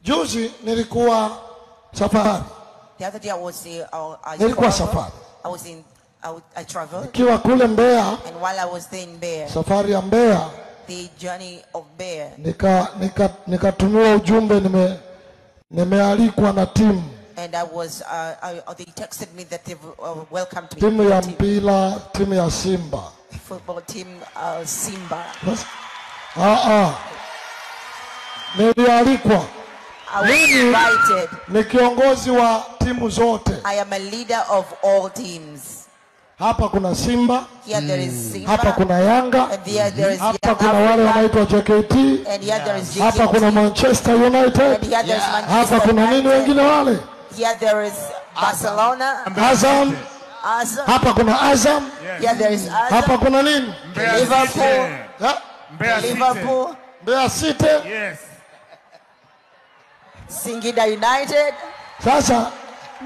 Juzi nilikuwa safari. The other day I was I traveled. Nikiwa kule Mbeya. And while I was there in Mbeya. Safari ya Mbeya. The journey of Mbeya. Nikatumiwa ujumbe nimealikwa na timu. And I was they texted me that they welcomed me. Timu ya mpira, timu ya Simba. Football team Simba. Nilialikwa. I was invited. Ni kiongozi wa timu zote. I am a leader of all teams. Hapa kuna Simba. Here there is Simba. Hapa kuna Yanga. And there is hapa kuna wale wanaitwa JKT. And here there is JKT. Hapa kuna Manchester United. And here there is Manchester. Hapa kuna nini wengine wale? Here there is Barcelona. Azam. Hapa kuna Azam. Here there is Azam. Hapa kuna nini? Liverpool. Liverpool. Mbeya City. Yes. Singida United. Sasa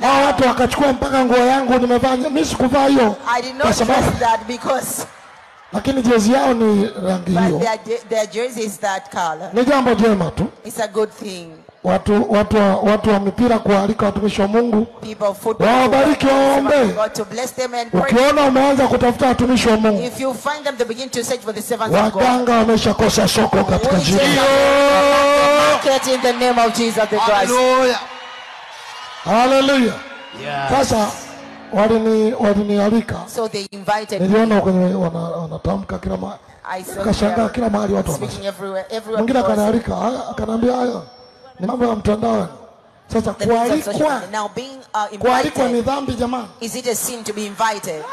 hao watu wakachukua mpaka nguo yangu nimevaa, mimi sikuvaa hiyo. I did not dress that because lakini jezi yao ni rangi hiyo. Their jersey is that color. Ni jambo jema tu. It's a good thing. Watu wa mipira kualika watumishi wa Mungu. People of football. Wabariki waombe. God to bless them and pray. Ukiona umeanza kutafuta watumishi wa Mungu. If you find them, they begin to search for the servants of God. Waganga wameshakosa soko katika jina. Market in the name of Jesus the Christ. Hallelujah. Hallelujah. Yeah. Sasa walinialika. So they invited. Niliona kwenye wanatamka kila mahali. Kashangaa kila mahali watu wanasema. Everywhere. Mwingine akanialika, akaniambia haya ni mambo ya mtandao. Sasa kualikwa. Now being kualikwa ni dhambi jamani. Is it a sin to be invited?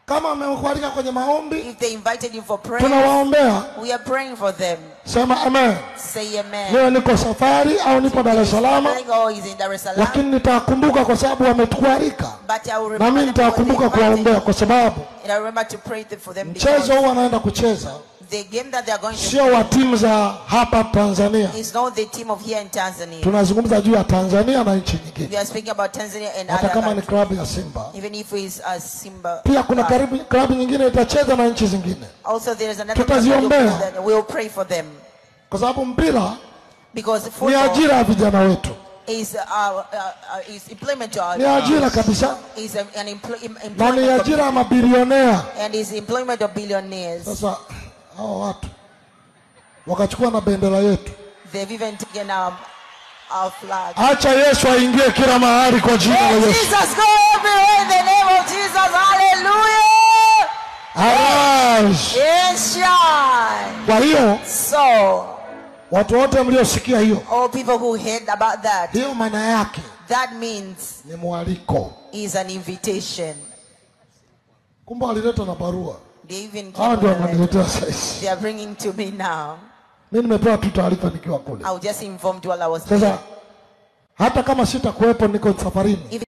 Kama wamekualika kwenye maombi, if they invited you for prayer, tunawaombea. We are praying for them. Sema amen. Say amen. Leo niko safari au nipo Dar es Salaam. Lakini nitakumbuka kwa sababu wametualika. Na mimi nitakumbuka kuwaombea kwa sababu mchezo huu wanaenda kucheza. The game that they are going to sio wa timu za hapa Tanzania. It's not the team of here in Tanzania. Tunazungumza juu ya Tanzania na nchi nyingine. We are speaking about Tanzania and hata kama ni klabu ya Simba. Even if it's a Simba. Pia kuna klabu nyingine itacheza na nchi zingine. Also there is another club that we will pray for them. Kwa sababu mpira because football ni ajira ya vijana wetu. Is employment to our ni ajira kabisa. Is an employment. Na ni ajira ya mabilionea. And is employment of billionaires. Sasa hao watu wakachukua na bendera yetu. They've even taken our flag. Acha Yesu aingie kila mahali kwa jina la Yesu. Jesus go everywhere in the name of Jesus. Hallelujah. Arise. Yes, shine. Kwa hiyo so watu wote mliosikia hiyo, all people who heard about that, hiyo maana yake that means ni mwaliko, is an invitation. Kumbe alileta na barua. They even they are bringing to me now. Mimi nimepewa tu taarifa nikiwa kule. I was just informed while I was there. Sasa hata kama sitakuwepo niko safarini.